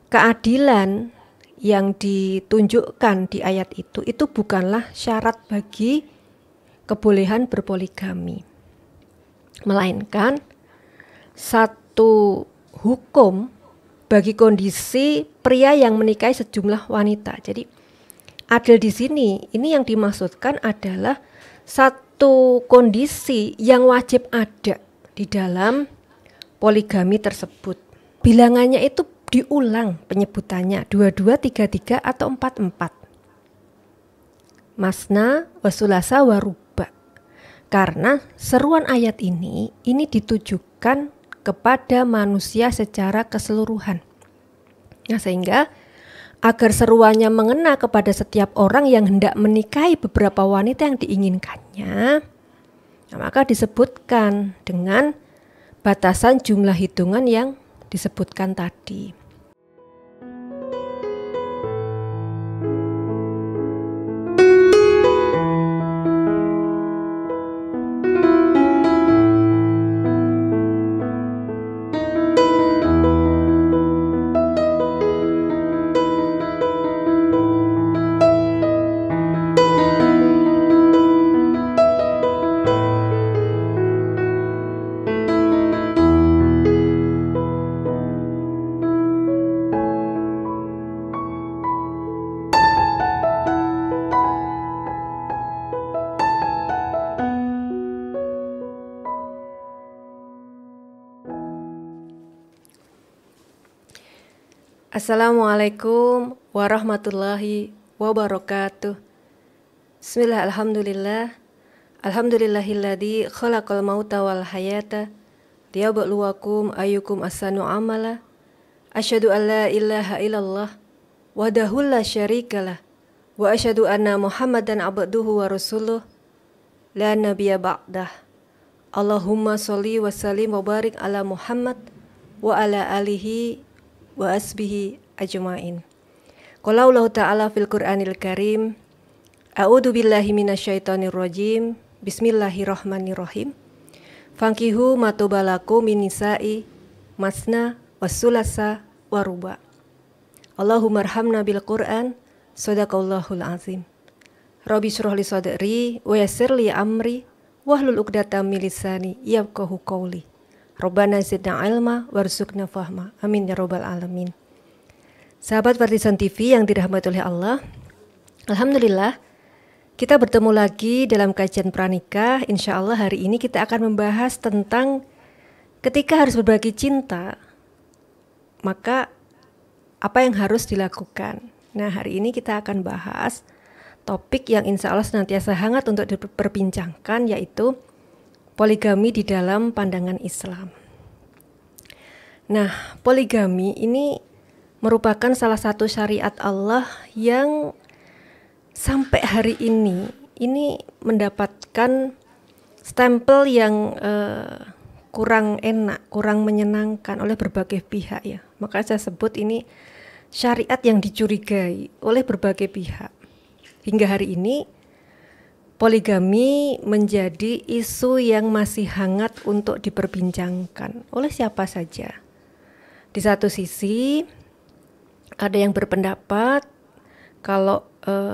keadilan yang ditunjukkan di ayat itu bukanlah syarat bagi kebolehan berpoligami, melainkan satu hukum bagi kondisi pria yang menikahi sejumlah wanita. Jadi adil di sini, ini yang dimaksudkan adalah satu kondisi yang wajib ada di dalam poligami tersebut. Bilangannya itu diulang penyebutannya 22, 33 atau 44. Masna, wasulasa, waruba. Karena seruan ayat ini ditujukan kepada manusia secara keseluruhan. Nah, sehingga agar seruannya mengena kepada setiap orang yang hendak menikahi beberapa wanita yang diinginkannya, maka disebutkan dengan batasan jumlah hitungan yang disebutkan tadi. Assalamualaikum warahmatullahi wabarakatuh. Bismillah, alhamdulillah. Alhamdulillahilladzi khalaqal mauta wal hayata liyabluwakum ayyukum ahsanu amala. Asyhadu an la ilaha illallah wahdahu la syarikalah wa asyhadu anna Muhammadan abduhu wa rasuluh la nabiyya ba'dah. Allahumma sholli wa sallim wa barik ala Muhammad wa ala alihi wa asbihi ajma'in. Qala Allah ta'ala fil Qur'anil Karim, a'udzu billahi minasyaitonir rajim. Bismillahirrahmanirrahim. Fankihu matobalakum min nisa'i masna wasulasa waruba. Allahumma arhamna bil Qur'an, sadaqallahul azim. Rabbi shrah li sadri wa yassir li amri wahlul 'uqdatam min lisani yafqahu qawli. Rabbana zidna ilma warzuqna fahma. Amin ya rabbal alamin. Sahabat Partizan TV yang dirahmati oleh Allah, alhamdulillah kita bertemu lagi dalam kajian pranikah. Insya Allah hari ini kita akan membahas tentang ketika harus berbagi cinta, maka apa yang harus dilakukan. Nah, hari ini kita akan bahas topik yang insya Allah senantiasa hangat untuk diperbincangkan, yaitu poligami di dalam pandangan Islam. Nah, poligami ini merupakan salah satu syariat Allah yang sampai hari ini mendapatkan stempel yang kurang enak, kurang menyenangkan oleh berbagai pihak ya. Maka saya sebut ini syariat yang dicurigai oleh berbagai pihak. Hingga hari ini poligami menjadi isu yang masih hangat untuk diperbincangkan oleh siapa saja. Di satu sisi ada yang berpendapat kalau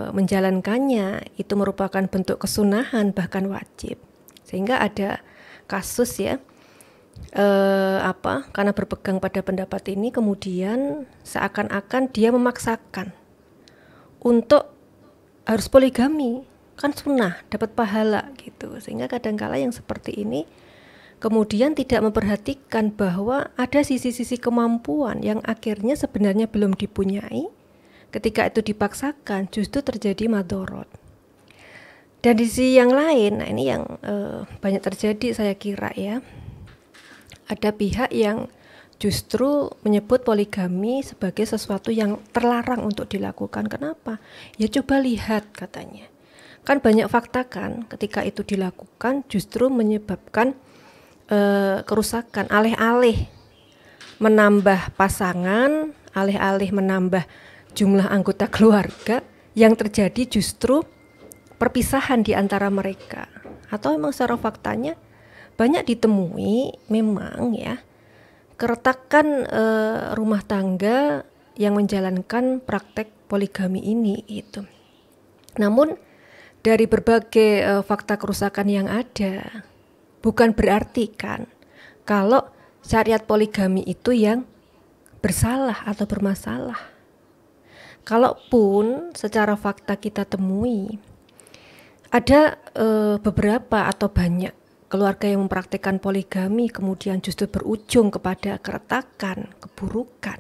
menjalankannya itu merupakan bentuk kesunahan bahkan wajib. Sehingga ada kasus ya karena berpegang pada pendapat ini kemudian seakan-akan dia memaksakan untuk harus poligami. Kan sunnah, dapat pahala gitu. Sehingga kadangkala yang seperti ini kemudian tidak memperhatikan bahwa ada sisi-sisi kemampuan yang akhirnya sebenarnya belum dipunyai. Ketika itu dipaksakan justru terjadi madorot. Dan di sisi yang lain, nah ini yang banyak terjadi saya kira ya. Ada pihak yang justru menyebut poligami sebagai sesuatu yang terlarang untuk dilakukan. Kenapa? Ya coba lihat katanya. Kan banyak fakta kan ketika itu dilakukan justru menyebabkan kerusakan, alih-alih menambah pasangan, alih-alih menambah jumlah anggota keluarga, yang terjadi justru perpisahan di antara mereka. Atau memang secara faktanya banyak ditemui memang ya keretakan rumah tangga yang menjalankan praktek poligami ini itu. Namun dari berbagai fakta kerusakan yang ada, bukan berarti kan kalau syariat poligami itu yang bersalah atau bermasalah. Kalaupun secara fakta kita temui ada beberapa atau banyak keluarga yang mempraktikkan poligami kemudian justru berujung kepada keretakan, keburukan.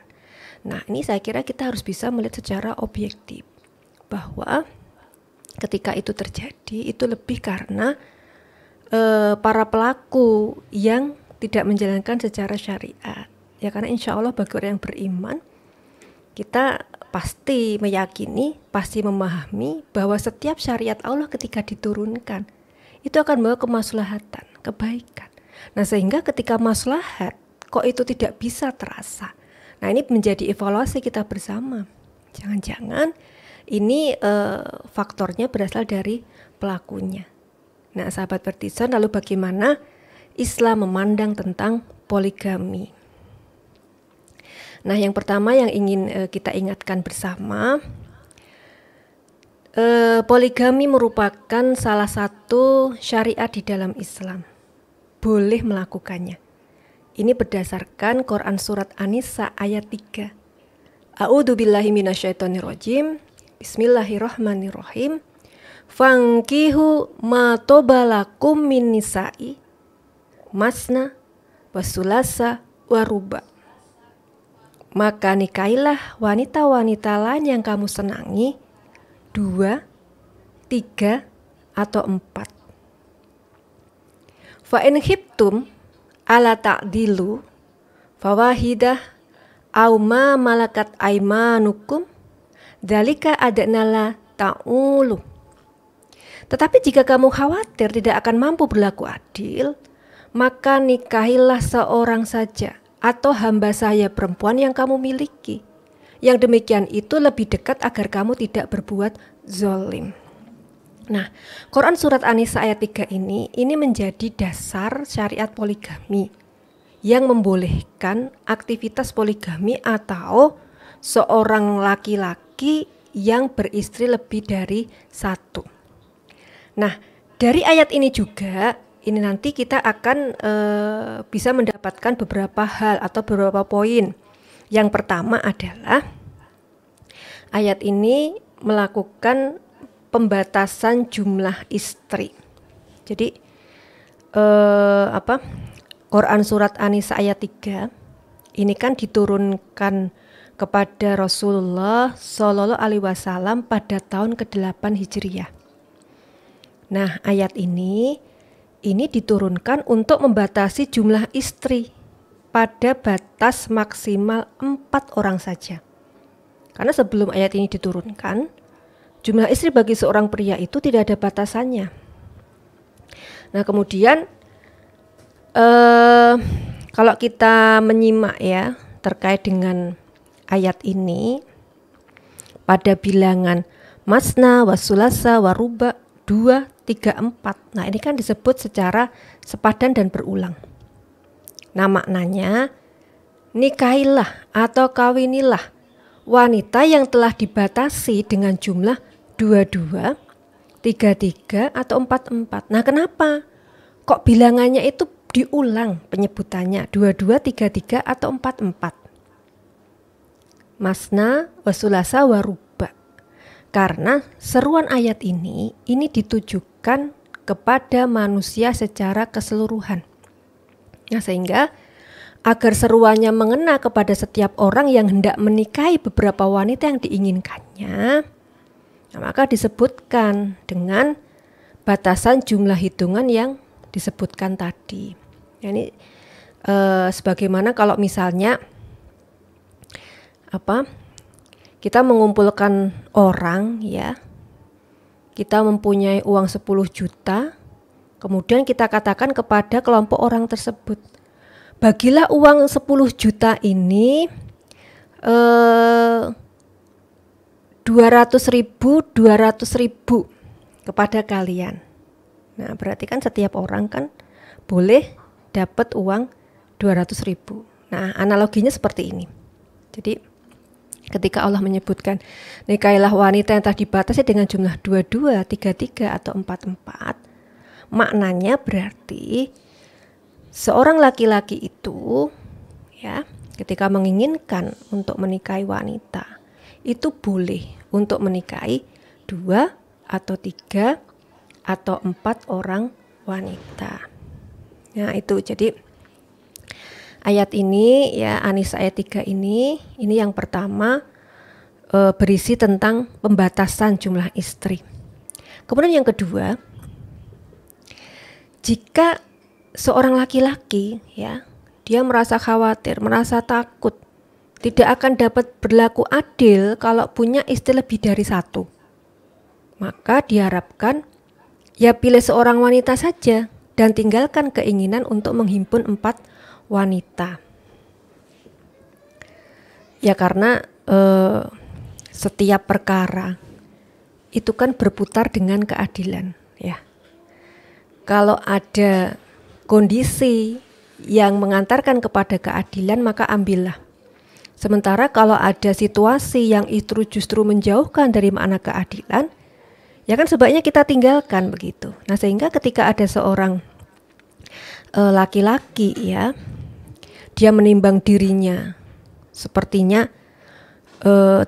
Nah, ini saya kira kita harus bisa melihat secara objektif bahwa ketika itu terjadi itu lebih karena para pelaku yang tidak menjalankan secara syariat. Ya, karena insya Allah bagi orang yang beriman, kita pasti meyakini, pasti memahami bahwa setiap syariat Allah ketika diturunkan itu akan membawa kemaslahatan, kebaikan. Nah, sehingga ketika maslahat kok itu tidak bisa terasa. Nah, ini menjadi evaluasi kita bersama. Jangan-jangan ini faktornya berasal dari pelakunya. Nah, sahabat Vertison, lalu bagaimana Islam memandang tentang poligami? Nah, yang pertama yang ingin kita ingatkan bersama, poligami merupakan salah satu syariat di dalam Islam. Boleh melakukannya. Ini berdasarkan Quran surat An-Nisa ayat 3. A'udzubillahi minasyaitonirrajim. Bismillahirrahmanirrahim. Fankihu ma tobalakum min nisa'i masna wasulasa waruba. Maka nikailah wanita-wanita lain yang kamu senangi 2, 3, atau 4. Fa in khiftum ala ta'dilu fawahidah aw ma malakat aimanukum dzalika adnala ta'ulu. Tetapi jika kamu khawatir tidak akan mampu berlaku adil, maka nikahilah seorang saja atau hamba saya perempuan yang kamu miliki. Yang demikian itu lebih dekat agar kamu tidak berbuat zolim. Nah, Quran surat An-Nisa ayat 3 ini menjadi dasar syariat poligami yang membolehkan aktivitas poligami atau seorang laki-laki yang beristri lebih dari satu. Nah, dari ayat ini juga, ini nanti kita akan bisa mendapatkan beberapa hal atau beberapa poin. Yang pertama adalah ayat ini melakukan pembatasan jumlah istri. Jadi Quran surat An-Nisa ayat 3 ini kan diturunkan kepada Rasulullah Shallallahu Alaihi Wasallam pada tahun ke-8 Hijriah. Nah, ayat ini diturunkan untuk membatasi jumlah istri pada batas maksimal 4 orang saja. Karena sebelum ayat ini diturunkan, jumlah istri bagi seorang pria itu tidak ada batasannya. Nah, kemudian kalau kita menyimak ya terkait dengan ayat ini pada bilangan masna, wasulasa, waruba, 2, 3, 4. Nah, ini kan disebut secara sepadan dan berulang. Nah, maknanya nikahilah atau kawinilah wanita yang telah dibatasi dengan jumlah 22, 33, atau 44. Nah, kenapa? Kok bilangannya itu diulang penyebutannya 22, 33, atau 44? Masna, wasulasa, waruba. Karena seruan ayat ini ditujukan kepada manusia secara keseluruhan. Nah, sehingga agar seruannya mengena kepada setiap orang yang hendak menikahi beberapa wanita yang diinginkannya, nah, maka disebutkan dengan batasan jumlah hitungan yang disebutkan tadi. Nah, ini sebagaimana kalau misalnya kita mengumpulkan orang ya, kita mempunyai uang 10 juta, kemudian kita katakan kepada kelompok orang tersebut, bagilah uang 10 juta ini 200.000 kepada kalian. Nah, berarti kan setiap orang kan boleh dapat uang 200.000. Nah, analoginya seperti ini. Jadi Ketika Allah menyebutkan nikahilah wanita yang telah dibatasi dengan jumlah 22, 33 atau 44, maknanya berarti seorang laki-laki itu ya, ketika menginginkan untuk menikahi wanita, itu boleh untuk menikahi 2 atau 3 atau 4 orang wanita. Nah, itu jadi ayat ini ya, An-Nisa ayat 3 ini yang pertama berisi tentang pembatasan jumlah istri. Kemudian yang kedua, jika seorang laki-laki ya, dia merasa khawatir, merasa takut, tidak akan dapat berlaku adil kalau punya istri lebih dari 1, maka diharapkan ya pilih seorang wanita saja dan tinggalkan keinginan untuk menghimpun 4 wanita. Ya karena setiap perkara itu kan berputar dengan keadilan ya. Kalau ada kondisi yang mengantarkan kepada keadilan, maka ambillah. Sementara kalau ada situasi yang itu justru menjauhkan dari makna keadilan, ya kan sebaiknya kita tinggalkan begitu. Nah, sehingga ketika ada seorang laki-laki ya, dia menimbang dirinya sepertinya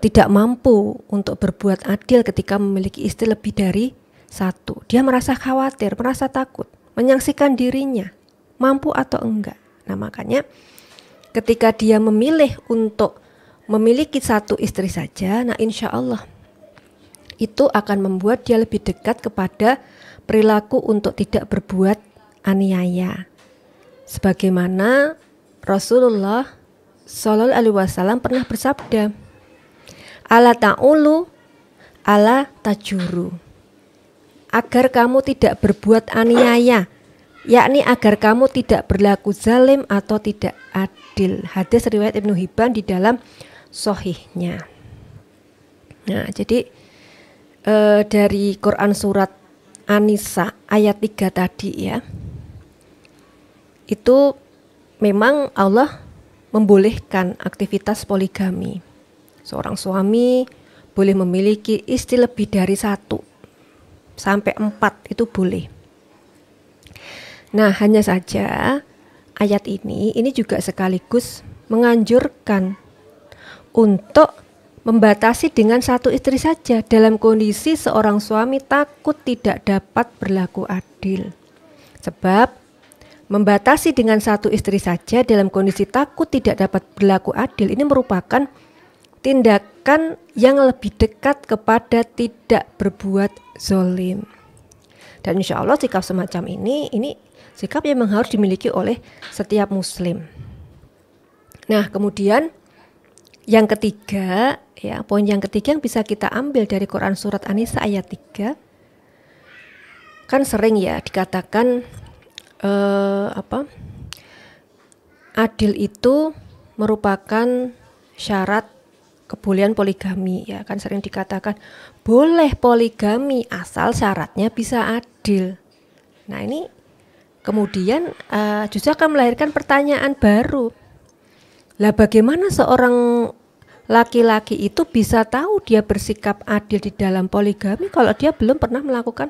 tidak mampu untuk berbuat adil ketika memiliki istri lebih dari 1. Dia merasa khawatir, merasa takut, menyaksikan dirinya mampu atau enggak. Nah, makanya ketika dia memilih untuk memiliki 1 istri saja, nah insya Allah itu akan membuat dia lebih dekat kepada perilaku untuk tidak berbuat aniaya. Sebagaimana Rasulullah Shallallahu Alaihi Wasallam pernah bersabda, ala ta'ulu, ala tajuru, agar kamu tidak berbuat aniaya, yakni agar kamu tidak berlaku zalim atau tidak adil. Hadis riwayat Ibnu Hibban di dalam Sahihnya. Nah, jadi dari Quran surat An-Nisa ayat 3 tadi ya, itu memang Allah membolehkan aktivitas poligami. Seorang suami boleh memiliki istri lebih dari 1 sampai 4, itu boleh. Nah, hanya saja ayat ini juga sekaligus menganjurkan untuk membatasi dengan 1 istri saja dalam kondisi seorang suami takut tidak dapat berlaku adil. Sebab membatasi dengan 1 istri saja dalam kondisi takut tidak dapat berlaku adil ini merupakan tindakan yang lebih dekat kepada tidak berbuat zalim. Dan insya Allah sikap semacam ini sikap yang memang harus dimiliki oleh setiap muslim. Nah, kemudian yang ketiga ya, poin yang ketiga yang bisa kita ambil dari Quran surat An-Nisa ayat 3, kan sering ya dikatakan adil itu merupakan syarat kebolehan poligami ya, kan sering dikatakan boleh poligami asal syaratnya bisa adil. Nah, ini kemudian justru akan melahirkan pertanyaan baru. Lah, bagaimana seorang laki-laki itu bisa tahu dia bersikap adil di dalam poligami kalau dia belum pernah melakukan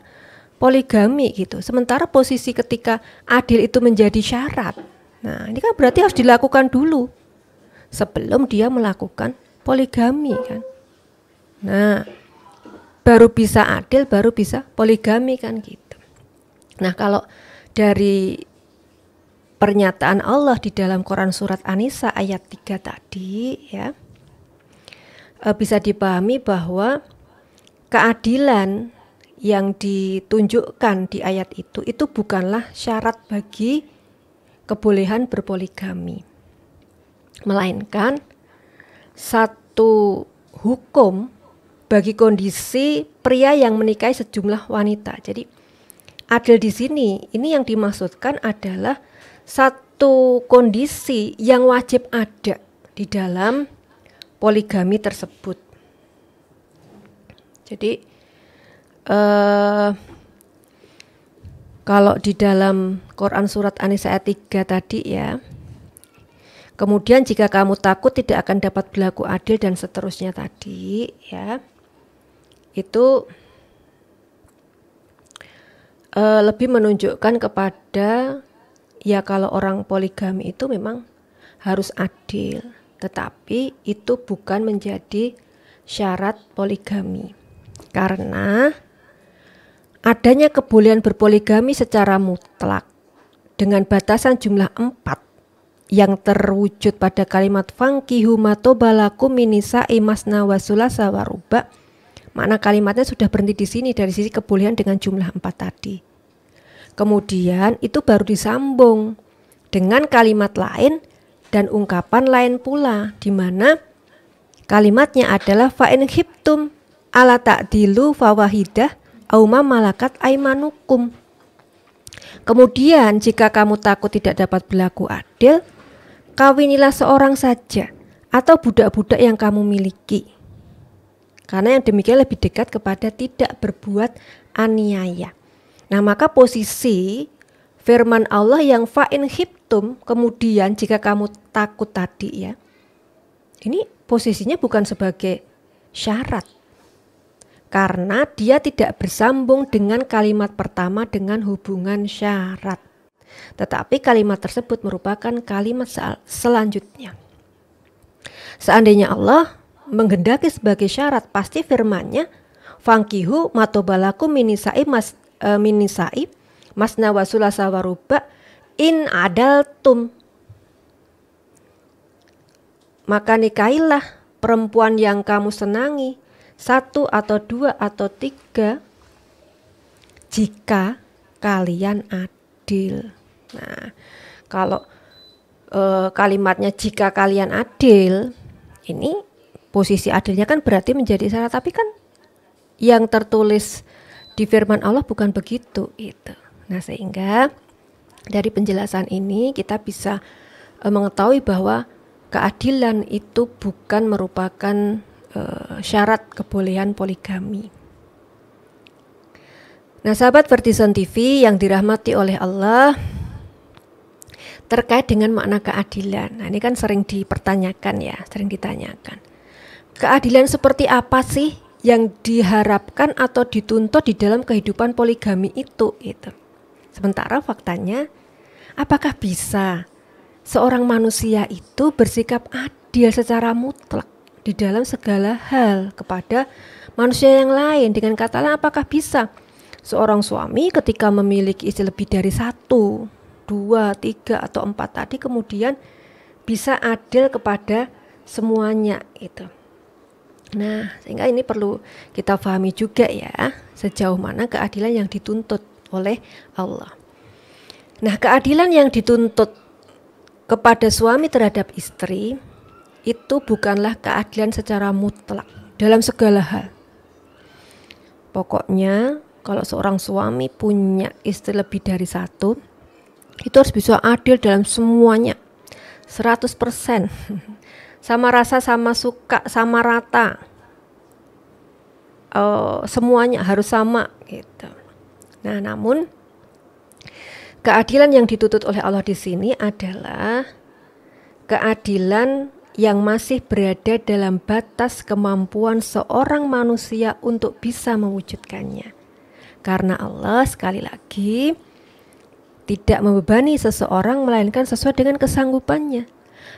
poligami gitu. Sementara posisi ketika adil itu menjadi syarat. Nah, ini kan berarti harus dilakukan dulu sebelum dia melakukan poligami kan. Nah, baru bisa adil, baru bisa poligami kan gitu. Nah, kalau dari pernyataan Allah di dalam Quran surat An-Nisa ayat 3 tadi ya, bisa dipahami bahwa keadilan yang ditunjukkan di ayat itu bukanlah syarat bagi kebolehan berpoligami, melainkan satu hukum bagi kondisi pria yang menikahi sejumlah wanita. Jadi adil di sini ini yang dimaksudkan adalah satu kondisi yang wajib ada di dalam poligami tersebut. Jadi kalau di dalam Quran surat An-Nisa ayat 3 tadi ya, Kemudian jika kamu takut tidak akan dapat berlaku adil dan seterusnya tadi ya. Itu lebih menunjukkan kepada ya kalau orang poligami itu memang harus adil, tetapi itu bukan menjadi syarat poligami. Karena adanya kebolehan berpoligami secara mutlak dengan batasan jumlah 4 yang terwujud pada kalimat fankihu matobalakum minisa'i masna wa sulasa wa ruba. Makna kalimatnya sudah berhenti di sini dari sisi kebolehan dengan jumlah 4 tadi. Kemudian itu baru disambung dengan kalimat lain dan ungkapan lain pula, di mana kalimatnya adalah fa in khiftum ala ta'dilu fawahidah auma malakat aimanukum. Kemudian jika kamu takut tidak dapat berlaku adil, kawinilah seorang saja atau budak-budak yang kamu miliki. Karena yang demikian lebih dekat kepada tidak berbuat aniaya. Nah, maka posisi firman Allah yang fa'in khiftum, kemudian jika kamu takut tadi ya, ini posisinya bukan sebagai syarat. Karena dia tidak bersambung dengan kalimat pertama dengan hubungan syarat. Tetapi kalimat tersebut merupakan kalimat selanjutnya. Seandainya Allah menghendaki sebagai syarat, pasti firman-Nya fankihu matobalakum minisa'i masna wa sulasa wa ruba in adaltum. Maka nikahilah perempuan yang kamu senangi, 1 atau 2 atau 3 jika kalian adil. Nah, kalau kalimatnya jika kalian adil, ini posisi adilnya kan berarti menjadi syarat, tapi kan yang tertulis di firman Allah bukan begitu itu. Nah, sehingga dari penjelasan ini kita bisa mengetahui bahwa keadilan itu bukan merupakan syarat kebolehan poligami. Nah, sahabat Vertison TV yang dirahmati oleh Allah, terkait dengan makna keadilan. Nah, ini kan sering dipertanyakan ya, sering ditanyakan. Keadilan seperti apa sih yang diharapkan atau dituntut di dalam kehidupan poligami itu? Sementara faktanya, apakah bisa seorang manusia itu bersikap adil secara mutlak di dalam segala hal kepada manusia yang lain? Dengan kata lain, apakah bisa seorang suami ketika memiliki istri lebih dari 1, 2, 3 atau 4 tadi kemudian bisa adil kepada semuanya itu? Nah, sehingga ini perlu kita pahami juga ya, sejauh mana keadilan yang dituntut oleh Allah. Nah, keadilan yang dituntut kepada suami terhadap istri itu bukanlah keadilan secara mutlak dalam segala hal. Pokoknya kalau seorang suami punya istri lebih dari 1, itu harus bisa adil dalam semuanya, 100%. Sama rasa, sama suka, sama rata. Semuanya harus sama gitu. Nah, namun keadilan yang dituntut oleh Allah di sini adalah keadilan yang masih berada dalam batas kemampuan seorang manusia untuk bisa mewujudkannya. Karena Allah sekali lagi tidak membebani seseorang melainkan sesuai dengan kesanggupannya.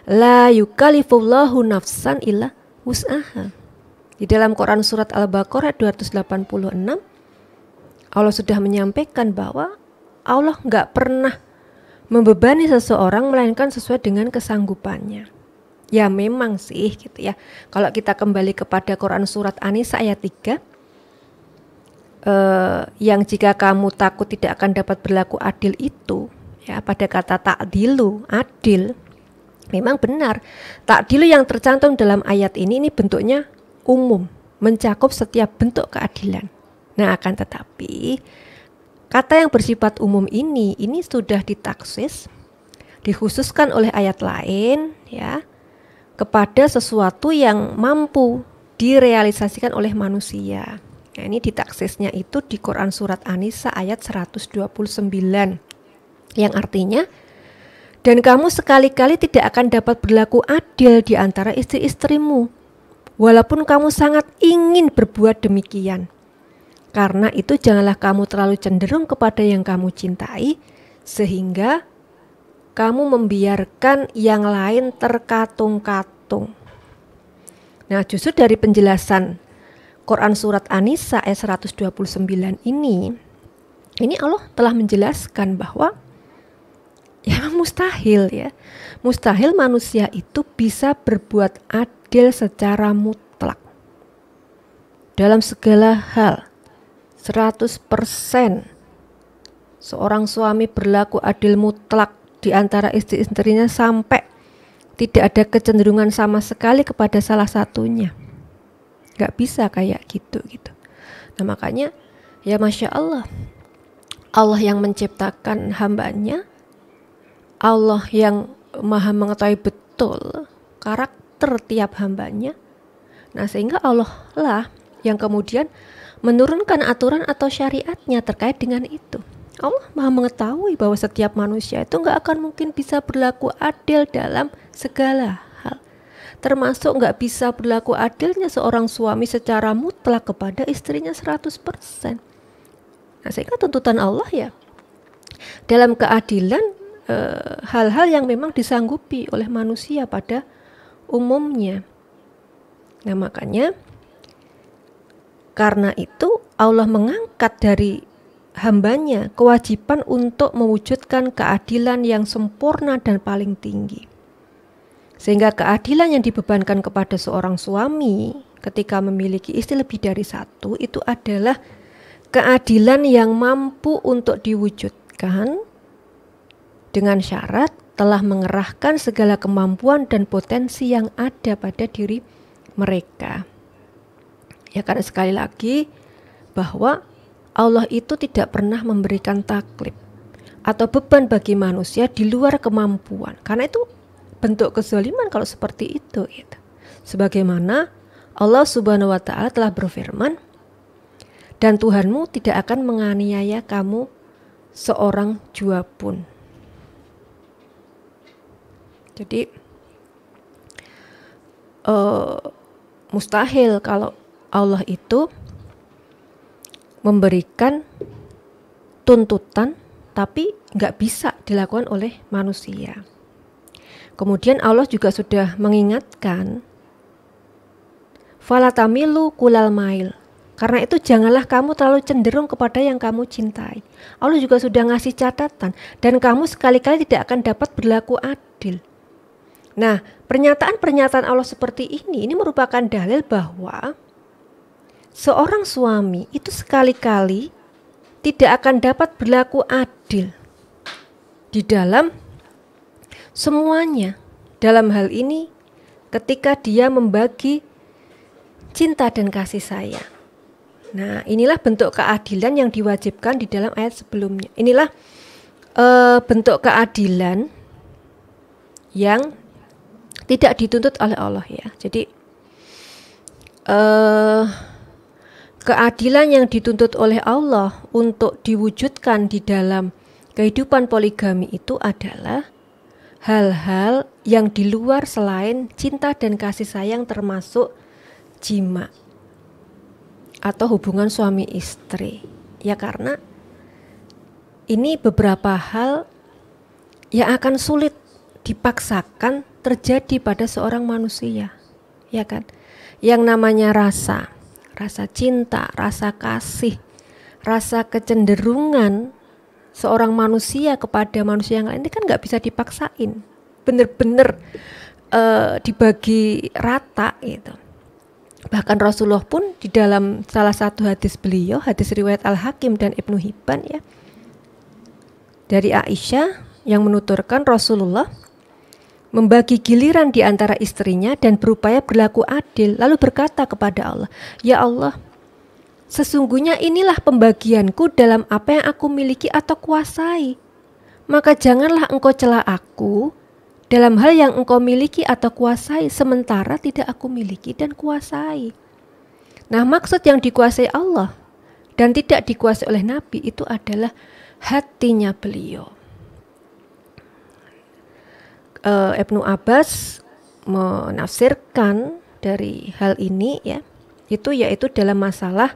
La yukallifullahu nafsan illa wus'aha. Di dalam Quran surat Al-Baqarah 286, Allah sudah menyampaikan bahwa Allah nggak pernah membebani seseorang melainkan sesuai dengan kesanggupannya. Ya memang sih gitu ya. Kalau kita kembali kepada Quran surat An-Nisa ayat 3, yang jika kamu takut tidak akan dapat berlaku adil itu, ya pada kata ta'dilu, adil. Memang benar, ta'dilu yang tercantum dalam ayat ini bentuknya umum, mencakup setiap bentuk keadilan. Nah, akan tetapi kata yang bersifat umum ini sudah ditaksis, dikhususkan oleh ayat lain ya, kepada sesuatu yang mampu direalisasikan oleh manusia. Nah, ini ditaksisnya itu di Quran surat An-Nisa ayat 129, yang artinya Dan kamu sekali-kali tidak akan dapat berlaku adil di antara istri-istrimu, walaupun kamu sangat ingin berbuat demikian. Karena itu janganlah kamu terlalu cenderung kepada yang kamu cintai, sehingga kamu membiarkan yang lain terkatung-katung. Nah, justru dari penjelasan Quran surat An-Nisa ayat 129 ini Allah telah menjelaskan bahwa ya mustahil ya. Mustahil manusia itu bisa berbuat adil secara mutlak. Dalam segala hal, 100% seorang suami berlaku adil mutlak di antara istri-istrinya sampai tidak ada kecenderungan sama sekali kepada salah satunya. Gak bisa kayak gitu. Nah makanya ya Masya Allah, Allah yang menciptakan hambanya, Allah yang maha mengetahui betul karakter tiap hambanya. Nah sehingga Allah lah yang kemudian menurunkan aturan atau syariatnya terkait dengan itu. Allah maha mengetahui bahwa setiap manusia itu gak akan mungkin bisa berlaku adil dalam segala hal. Termasuk gak bisa berlaku adilnya seorang suami secara mutlak kepada istrinya 100%. Nah sehingga tuntutan Allah ya dalam keadilan hal-hal yang memang disanggupi oleh manusia pada umumnya. Nah makanya karena itu Allah mengangkat dari hambanya kewajiban untuk mewujudkan keadilan yang sempurna dan paling tinggi. Sehingga keadilan yang dibebankan kepada seorang suami ketika memiliki istri lebih dari satu itu adalah keadilan yang mampu untuk diwujudkan dengan syarat telah mengerahkan segala kemampuan dan potensi yang ada pada diri mereka. Ya karena sekali lagi bahwa Allah itu tidak pernah memberikan taklif atau beban bagi manusia di luar kemampuan. Karena itu bentuk kezaliman kalau seperti itu. Gitu. Sebagaimana Allah Subhanahu wa Ta'ala telah berfirman, dan Tuhanmu tidak akan menganiaya kamu seorang jua pun. Jadi mustahil kalau Allah itu memberikan tuntutan tapi nggak bisa dilakukan oleh manusia. Kemudian Allah juga sudah mengingatkan, falatamilu kulal mail. Karena itu janganlah kamu terlalu cenderung kepada yang kamu cintai. Allah juga sudah ngasih catatan dan kamu sekali-kali tidak akan dapat berlaku adil. Nah, pernyataan-pernyataan Allah seperti ini merupakan dalil bahwa seorang suami itu sekali-kali tidak akan dapat berlaku adil di dalam semuanya. Dalam hal ini ketika dia membagi cinta dan kasih sayang. Nah, inilah bentuk keadilan yang diwajibkan di dalam ayat sebelumnya. Inilah bentuk keadilan yang tidak dituntut oleh Allah ya. Jadi keadilan yang dituntut oleh Allah untuk diwujudkan di dalam kehidupan poligami itu adalah hal-hal yang di luar selain cinta dan kasih sayang, termasuk jima atau hubungan suami istri. Ya karena ini beberapa hal yang akan sulit dipaksakan terjadi pada seorang manusia, ya kan? Yang namanya rasa cinta, rasa kasih, rasa kecenderungan seorang manusia kepada manusia yang lain ini kan nggak bisa dipaksain, bener-bener dibagi rata gitu. Bahkan Rasulullah pun di dalam salah satu hadis beliau, hadis riwayat Al-Hakim dan Ibnu Hibban ya, dari Aisyah yang menuturkan Rasulullah membagi giliran di antara istrinya dan berupaya berlaku adil, lalu berkata kepada Allah, ya Allah, sesungguhnya inilah pembagianku dalam apa yang aku miliki atau kuasai. Maka janganlah engkau cela aku dalam hal yang engkau miliki atau kuasai, sementara tidak aku miliki dan kuasai. Nah, maksud yang dikuasai Allah dan tidak dikuasai oleh Nabi itu adalah hatinya beliau. Ibnu Abbas menafsirkan dari hal ini ya, itu yaitu dalam masalah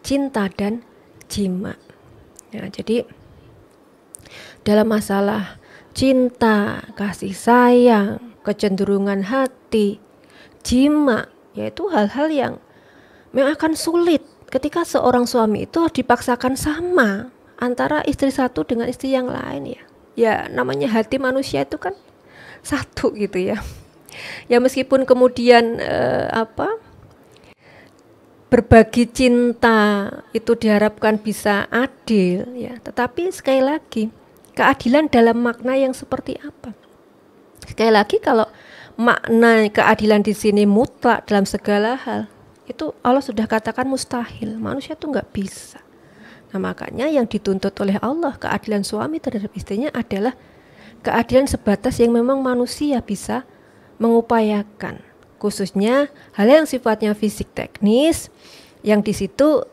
cinta dan jima. Nah, jadi dalam masalah cinta, kasih sayang, kecenderungan hati, jima, yaitu hal-hal yang memang akan sulit ketika seorang suami itu dipaksakan sama antara istri satu dengan istri yang lain ya. Ya namanya hati manusia itu kan satu gitu ya. Ya meskipun kemudian berbagi cinta itu diharapkan bisa adil ya, tetapi sekali lagi keadilan dalam makna yang seperti apa? Sekali lagi kalau makna keadilan di sini mutlak dalam segala hal, itu Allah sudah katakan mustahil, manusia itu nggak bisa. Nah makanya yang dituntut oleh Allah keadilan suami terhadap istrinya adalah keadilan sebatas yang memang manusia bisa mengupayakan, khususnya hal yang sifatnya fisik teknis yang di situ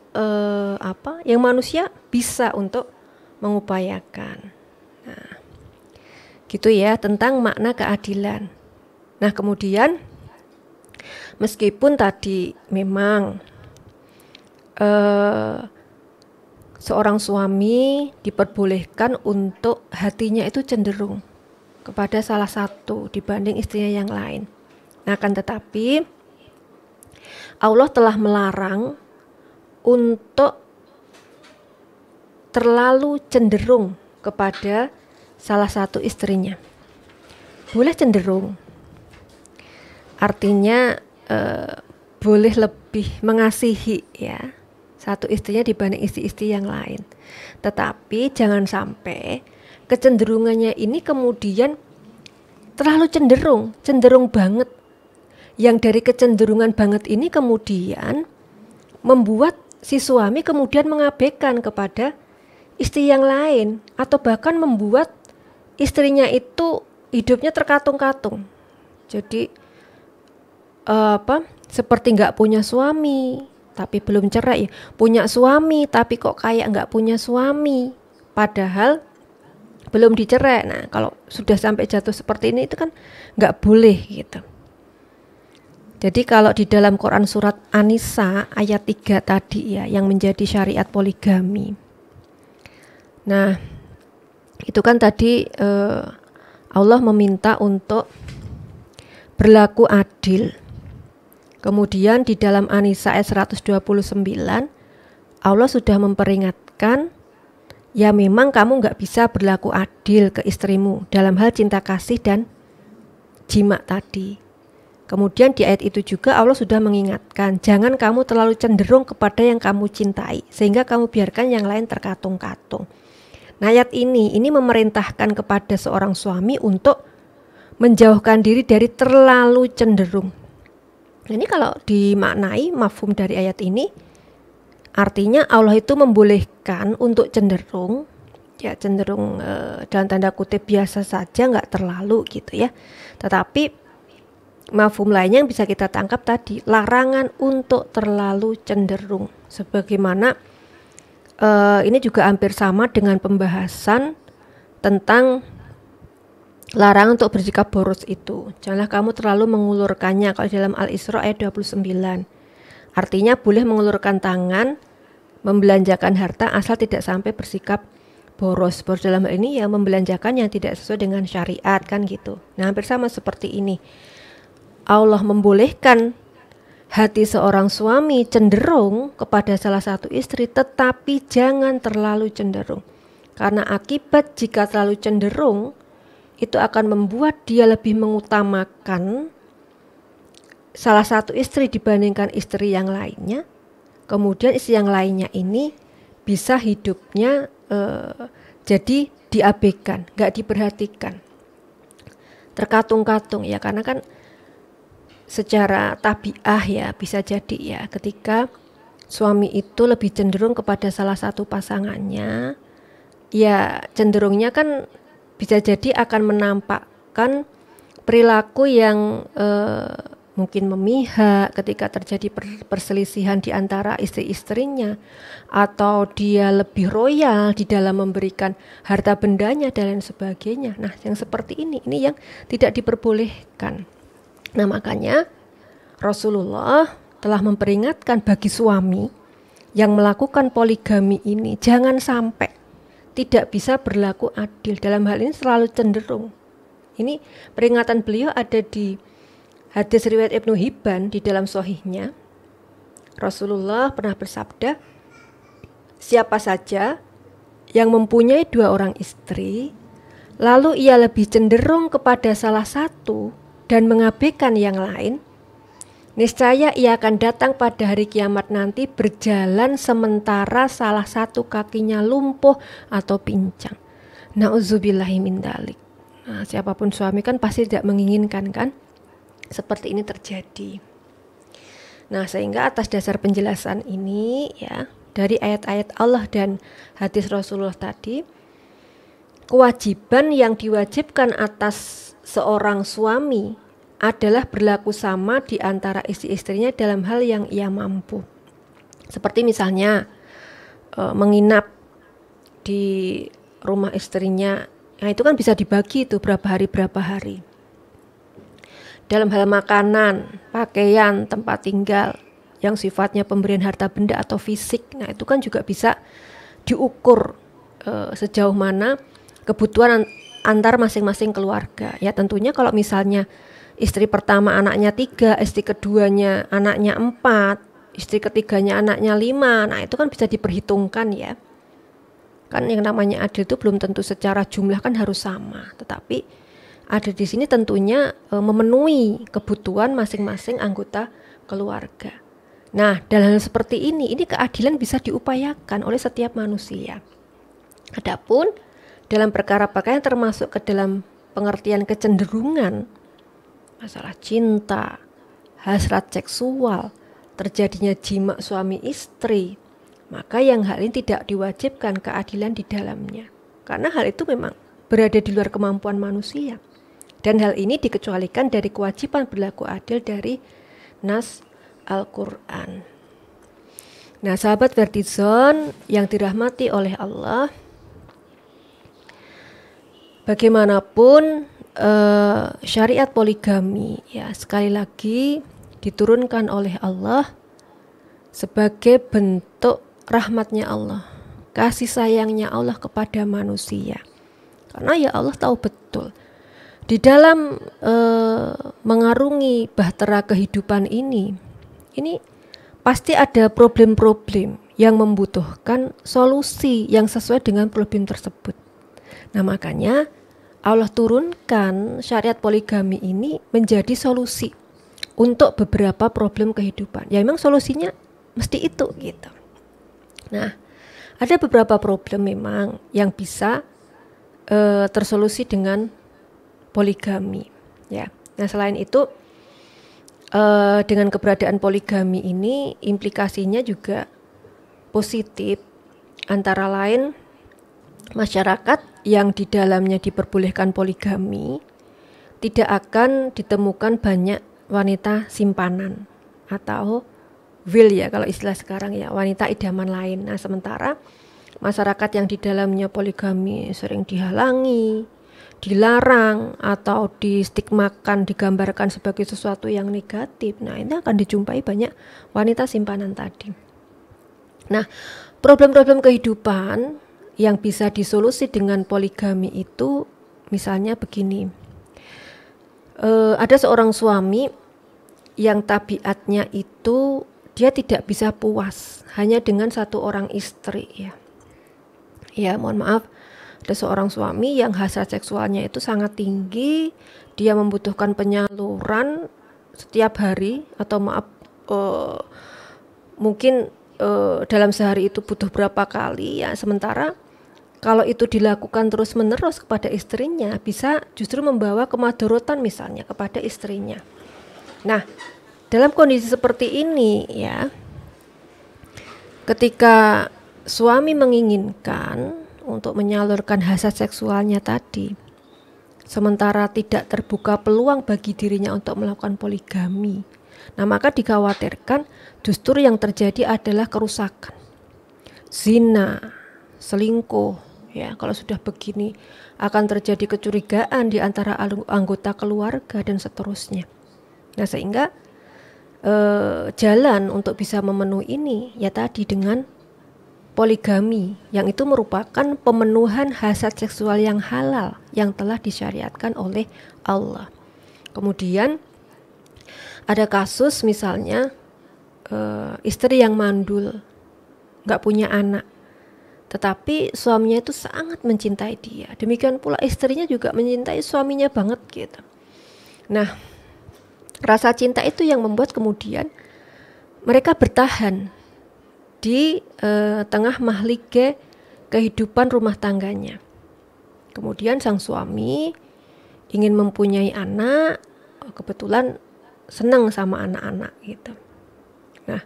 yang manusia bisa untuk mengupayakan. Nah, gitu ya tentang makna keadilan. Nah, kemudian meskipun tadi memang seorang suami diperbolehkan untuk hatinya itu cenderung kepada salah satu dibanding istrinya yang lain. Nah, akan tetapi Allah telah melarang untuk terlalu cenderung kepada salah satu istrinya. Boleh cenderung, artinya boleh lebih mengasihi ya satu istrinya dibanding istri-istri yang lain. Tetapi jangan sampai kecenderungannya ini kemudian terlalu cenderung banget. Yang dari kecenderungan banget ini kemudian membuat si suami kemudian mengabaikan kepada istri yang lain, atau bahkan membuat istrinya itu hidupnya terkatung-katung. Jadi seperti nggak punya suami tapi belum cerai, punya suami tapi kok kayak nggak punya suami padahal belum dicerai. Nah kalau sudah sampai jatuh seperti ini itu kan nggak boleh gitu. Jadi kalau di dalam Quran surat An-Nisa ayat 3 tadi ya yang menjadi syariat poligami. Nah itu kan tadi Allah meminta untuk berlaku adil. Kemudian di dalam An-Nisa ayat 129 Allah sudah memperingatkan, ya memang kamu gak bisa berlaku adil ke istrimu dalam hal cinta kasih dan jima tadi. Kemudian di ayat itu juga Allah sudah mengingatkan, jangan kamu terlalu cenderung kepada yang kamu cintai sehingga kamu biarkan yang lain terkatung-katung. Nah ayat ini memerintahkan kepada seorang suami untuk menjauhkan diri dari terlalu cenderung. Ini kalau dimaknai mafhum dari ayat ini, artinya Allah itu membolehkan untuk cenderung, ya cenderung dalam tanda kutip biasa saja, nggak terlalu gitu ya. Tetapi mafhum lainnya yang bisa kita tangkap tadi, larangan untuk terlalu cenderung. Sebagaimana ini juga hampir sama dengan pembahasan tentang larangan untuk bersikap boros itu. Janganlah kamu terlalu mengulurkannya, kalau dalam Al-Isra ayat 29. Artinya boleh mengulurkan tangan, membelanjakan harta asal tidak sampai bersikap boros. Boros dalam hal ini ya membelanjakan yang tidak sesuai dengan syariat kan gitu. Nah hampir sama seperti ini. Allah membolehkan hati seorang suami cenderung kepada salah satu istri, tetapi jangan terlalu cenderung. Karena akibat jika terlalu cenderung, itu akan membuat dia lebih mengutamakan salah satu istri dibandingkan istri yang lainnya. Kemudian istri yang lainnya ini bisa hidupnya jadi diabaikan, gak diperhatikan, terkatung-katung ya, karena kan secara tabiah ya bisa jadi ya ketika suami itu lebih cenderung kepada salah satu pasangannya, ya cenderungnya kan bisa jadi akan menampakkan perilaku yang mungkin memihak ketika terjadi perselisihan di antara istri-istrinya, atau dia lebih royal di dalam memberikan harta bendanya dan lain sebagainya. Nah, yang seperti ini yang tidak diperbolehkan. Nah, makanya Rasulullah telah memperingatkan bagi suami yang melakukan poligami ini jangan sampai tidak bisa berlaku adil. Dalam hal ini selalu cenderung. Ini peringatan beliau ada di hadis riwayat Ibnu Hibban di dalam sahihnya. Rasulullah pernah bersabda, siapa saja yang mempunyai 2 orang istri, lalu ia lebih cenderung kepada salah satu dan mengabaikan yang lain, niscaya ia akan datang pada hari kiamat nanti berjalan sementara salah satu kakinya lumpuh atau pincang. Na'udzubillahi min dzalik. Nah, siapapun suami kan pasti tidak menginginkan kan seperti ini terjadi. Nah, sehingga atas dasar penjelasan ini ya, dari ayat-ayat Allah dan hadis Rasulullah tadi, kewajiban yang diwajibkan atas seorang suami adalah berlaku sama di antara istri-istrinya dalam hal yang ia mampu. Seperti misalnya menginap di rumah istrinya, nah itu kan bisa dibagi itu berapa hari. Dalam hal makanan, pakaian, tempat tinggal yang sifatnya pemberian harta benda atau fisik, nah itu kan juga bisa diukur sejauh mana kebutuhan antar masing-masing keluarga. Ya tentunya kalau misalnya istri pertama anaknya 3, istri keduanya anaknya 4, istri ketiganya anaknya 5, nah itu kan bisa diperhitungkan ya. Kan yang namanya adil itu belum tentu secara jumlah kan harus sama, tetapi ada di sini tentunya memenuhi kebutuhan masing-masing anggota keluarga. Nah, dalam hal seperti ini keadilan bisa diupayakan oleh setiap manusia. Adapun dalam perkara-perkara yang termasuk ke dalam pengertian kecenderungan, masalah cinta, hasrat seksual, terjadinya jima suami istri, maka yang hal ini tidak diwajibkan keadilan di dalamnya. Karena hal itu memang berada di luar kemampuan manusia. Dan hal ini dikecualikan dari kewajiban berlaku adil dari nas Al-Quran. Nah, sahabat Vertizon yang dirahmati oleh Allah, bagaimanapun syariat poligami ya sekali lagi diturunkan oleh Allah sebagai bentuk rahmatnya Allah, kasih sayangnya Allah kepada manusia. Karena ya Allah tahu betul di dalam mengarungi bahtera kehidupan ini pasti ada problem-problem yang membutuhkan solusi yang sesuai dengan problem tersebut. Nah, makanya Allah turunkan syariat poligami ini menjadi solusi untuk beberapa problem kehidupan. Ya memang solusinya mesti itu gitu. Nah, ada beberapa problem memang yang bisa tersolusi dengan poligami ya. Nah, selain itu dengan keberadaan poligami ini implikasinya juga positif, antara lain masyarakat yang di dalamnya diperbolehkan poligami tidak akan ditemukan banyak wanita simpanan atau will ya kalau istilah sekarang ya, wanita idaman lain. Nah, sementara masyarakat yang di dalamnya poligami sering dihalangi, dilarang atau distigmakan, digambarkan sebagai sesuatu yang negatif. Nah, ini akan dijumpai banyak wanita simpanan tadi. Nah, problem-problem kehidupan yang bisa disolusi dengan poligami itu misalnya begini. Ada seorang suami yang tabiatnya itu dia tidak bisa puas hanya dengan satu orang istri ya. Ya, mohon maaf. Ada seorang suami yang hasrat seksualnya itu sangat tinggi, dia membutuhkan penyaluran setiap hari atau mungkin dalam sehari itu butuh berapa kali ya. Sementara kalau itu dilakukan terus-menerus kepada istrinya bisa justru membawa kemadharatan misalnya kepada istrinya. Nah, dalam kondisi seperti ini ya, ketika suami menginginkan untuk menyalurkan hasrat seksualnya tadi, sementara tidak terbuka peluang bagi dirinya untuk melakukan poligami. Nah, maka dikhawatirkan justru yang terjadi adalah kerusakan, zina, selingkuh. Ya, kalau sudah begini akan terjadi kecurigaan di antara anggota keluarga dan seterusnya. Nah, sehingga jalan untuk bisa memenuhi ini ya tadi dengan poligami, yang itu merupakan pemenuhan hasrat seksual yang halal yang telah disyariatkan oleh Allah. Kemudian ada kasus misalnya istri yang mandul, nggak punya anak, tetapi suaminya itu sangat mencintai dia. Demikian pula istrinya juga mencintai suaminya banget gitu. Nah, rasa cinta itu yang membuat kemudian mereka bertahan di tengah mahligai kehidupan rumah tangganya. Kemudian sang suami ingin mempunyai anak, kebetulan senang sama anak-anak gitu. Nah,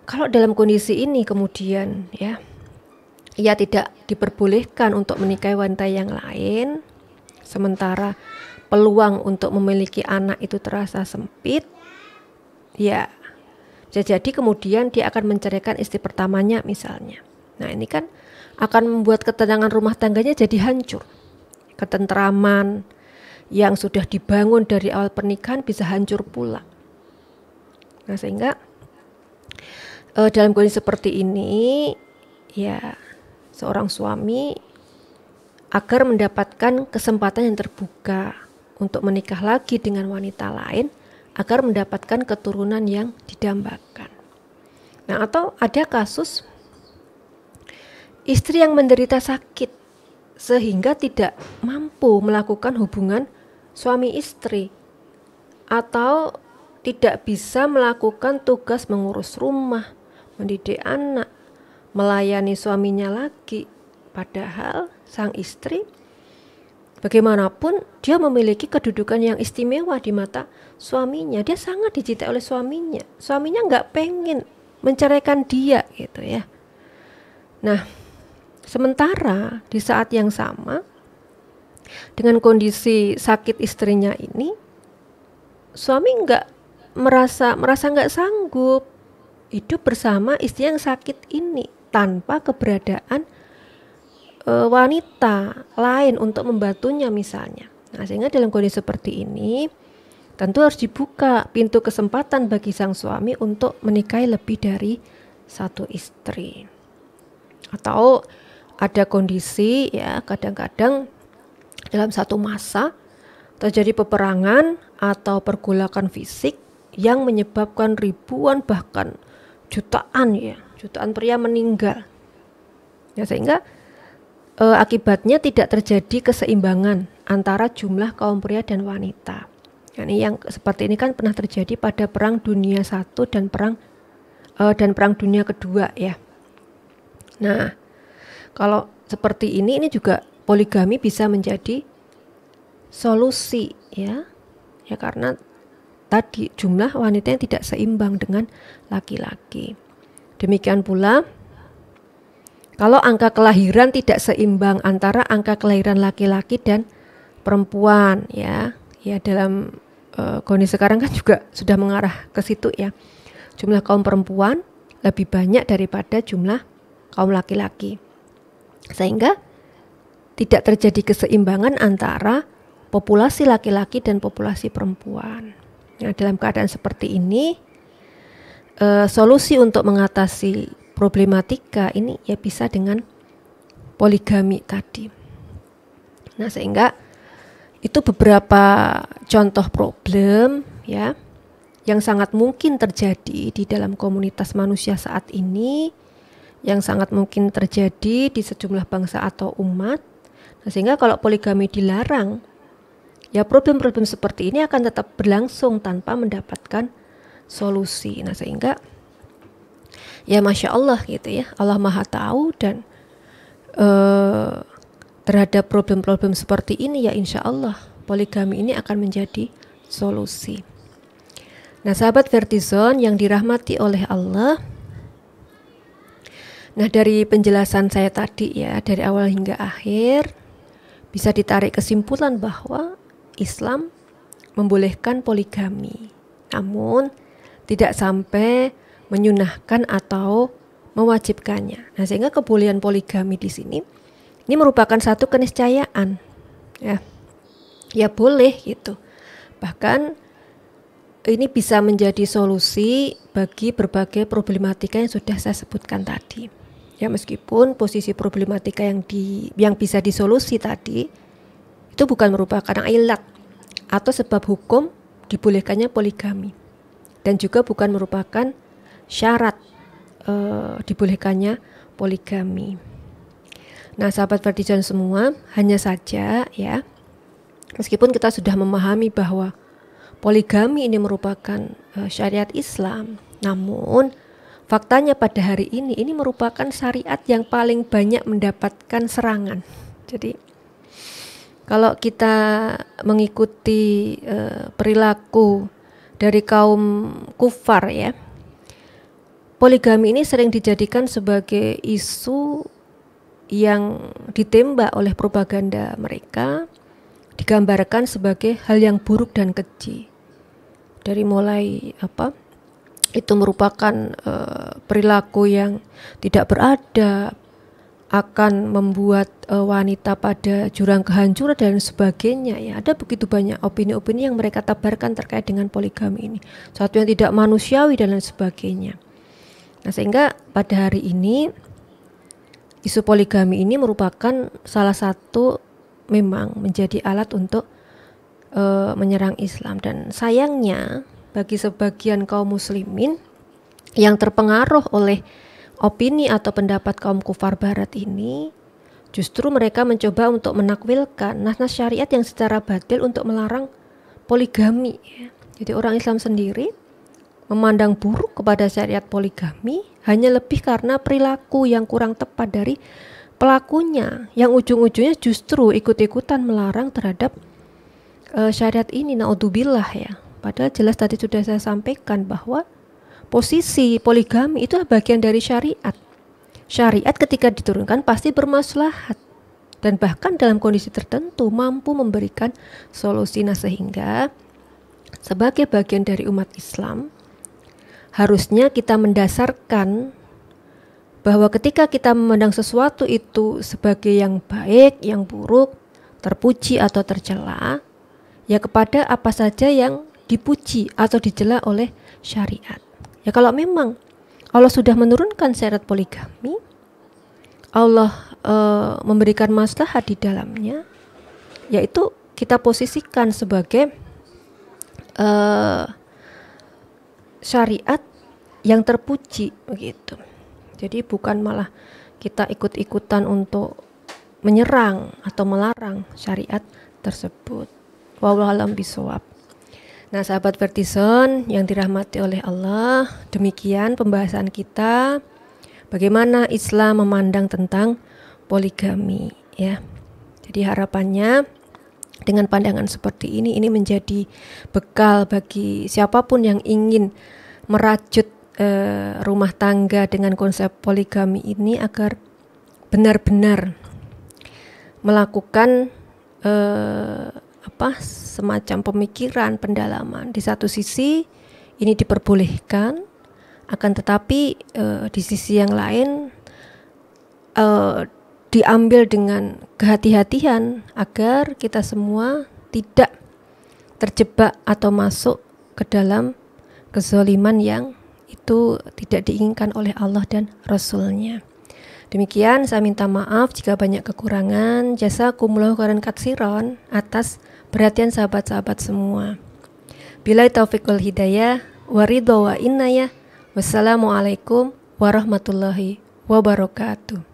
kalau dalam kondisi ini kemudian ya, ia tidak diperbolehkan untuk menikahi wanita yang lain, sementara peluang untuk memiliki anak itu terasa sempit, ya bisa jadi kemudian dia akan menceraikan istri pertamanya misalnya. Nah, ini kan akan membuat ketenangan rumah tangganya jadi hancur. Ketentraman yang sudah dibangun dari awal pernikahan bisa hancur pula. Nah, sehingga dalam kondisi seperti ini ya seorang suami agar mendapatkan kesempatan yang terbuka untuk menikah lagi dengan wanita lain agar mendapatkan keturunan yang didambakan. Nah, atau ada kasus istri yang menderita sakit sehingga tidak mampu melakukan hubungan suami istri atau tidak bisa melakukan tugas mengurus rumah, mendidik anak, melayani suaminya lagi. Padahal sang istri bagaimanapun dia memiliki kedudukan yang istimewa di mata suaminya. Dia sangat dicintai oleh suaminya. Suaminya nggak pengen menceraikan dia gitu ya. Nah, sementara di saat yang sama dengan kondisi sakit istrinya ini, suami nggak merasa nggak sanggup hidup bersama istri yang sakit ini tanpa keberadaan wanita lain untuk membantunya misalnya. Nah, sehingga dalam kondisi seperti ini tentu harus dibuka pintu kesempatan bagi sang suami untuk menikahi lebih dari satu istri. Atau ada kondisi ya kadang-kadang dalam satu masa terjadi peperangan atau pergolakan fisik yang menyebabkan ribuan bahkan jutaan pria meninggal. Ya, sehingga akibatnya tidak terjadi keseimbangan antara jumlah kaum pria dan wanita. Nah, ini yang seperti ini kan pernah terjadi pada Perang Dunia I dan Perang Dunia Kedua ya. Nah, kalau seperti ini juga poligami bisa menjadi solusi ya karena tadi jumlah wanita yang tidak seimbang dengan laki-laki. Demikian pula kalau angka kelahiran tidak seimbang antara angka kelahiran laki-laki dan perempuan ya dalam kondisi sekarang kan juga sudah mengarah ke situ ya. Jumlah kaum perempuan lebih banyak daripada jumlah kaum laki-laki. Sehingga tidak terjadi keseimbangan antara populasi laki-laki dan populasi perempuan. Nah, dalam keadaan seperti ini solusi untuk mengatasi problematika ini ya bisa dengan poligami tadi. Nah, sehingga itu beberapa contoh problem ya yang sangat mungkin terjadi di dalam komunitas manusia saat ini, yang sangat mungkin terjadi di sejumlah bangsa atau umat. Nah, sehingga kalau poligami dilarang, ya problem-problem seperti ini akan tetap berlangsung tanpa mendapatkan solusi. Nah, sehingga ya Masya Allah gitu ya, Allah Maha Tahu dan terhadap problem-problem seperti ini ya insya Allah poligami ini akan menjadi solusi. Nah, sahabat Vertizon yang dirahmati oleh Allah, nah dari penjelasan saya tadi ya dari awal hingga akhir bisa ditarik kesimpulan bahwa Islam membolehkan poligami, namun tidak sampai menyunahkan atau mewajibkannya. Nah, sehingga kebolehan poligami di sini ini merupakan satu keniscayaan, ya boleh gitu. Bahkan ini bisa menjadi solusi bagi berbagai problematika yang sudah saya sebutkan tadi. Ya, meskipun posisi problematika yang bisa disolusi tadi itu bukan merupakan ilat atau sebab hukum dibolehkannya poligami, dan juga bukan merupakan syarat dibolehkannya poligami. Nah, sahabat Fardizon semua, hanya saja ya, meskipun kita sudah memahami bahwa poligami ini merupakan syariat Islam, namun faktanya pada hari ini merupakan syariat yang paling banyak mendapatkan serangan. Jadi kalau kita mengikuti perilaku dari kaum kufar ya, poligami ini sering dijadikan sebagai isu yang ditembak oleh propaganda mereka, digambarkan sebagai hal yang buruk dan keji. Dari mulai itu merupakan perilaku yang tidak beradab, akan membuat wanita pada jurang kehancuran dan sebagainya ya. Ada begitu banyak opini-opini yang mereka tebarkan terkait dengan poligami ini, suatu yang tidak manusiawi dan lain sebagainya. Nah, sehingga pada hari ini isu poligami ini merupakan salah satu memang menjadi alat untuk menyerang Islam. Dan sayangnya bagi sebagian kaum muslimin yang terpengaruh oleh opini atau pendapat kaum kufar barat ini, justru mereka mencoba untuk menakwilkan nas-nas syariat yang secara batil untuk melarang poligami. Jadi orang Islam sendiri memandang buruk kepada syariat poligami hanya lebih karena perilaku yang kurang tepat dari pelakunya, yang ujung-ujungnya justru ikut-ikutan melarang terhadap syariat ini. Naudzubillah ya. Padahal jelas tadi sudah saya sampaikan bahwa posisi poligami itu bagian dari syariat. Syariat ketika diturunkan pasti bermaslahat, dan bahkan dalam kondisi tertentu mampu memberikan solusi. Nah, sehingga sebagai bagian dari umat Islam harusnya kita mendasarkan bahwa ketika kita memandang sesuatu itu sebagai yang baik, yang buruk, terpuji atau tercela, ya kepada apa saja yang dipuji atau dicela oleh syariat. Ya kalau memang Allah sudah menurunkan syariat poligami, Allah memberikan maslahat di dalamnya, yaitu kita posisikan sebagai syariat yang terpuji begitu. Jadi bukan malah kita ikut-ikutan untuk menyerang atau melarang syariat tersebut. Wallahu a'lam bishawab. Nah, sahabat Fardizon yang dirahmati oleh Allah, demikian pembahasan kita bagaimana Islam memandang tentang poligami ya. Jadi harapannya dengan pandangan seperti ini menjadi bekal bagi siapapun yang ingin merajut rumah tangga dengan konsep poligami ini agar benar-benar melakukan semacam pemikiran, pendalaman. Di satu sisi ini diperbolehkan, akan tetapi di sisi yang lain diambil dengan kehati-hatian agar kita semua tidak terjebak atau masuk ke dalam kezaliman yang itu tidak diinginkan oleh Allah dan Rasul-Nya. Demikian, saya minta maaf jika banyak kekurangan. Jazakumullahu khairan katsiron atas perhatian sahabat-sahabat semua. Billahi taufiq wal hidayah, waridho wa innayah. Wassalamualaikum warahmatullahi wabarakatuh.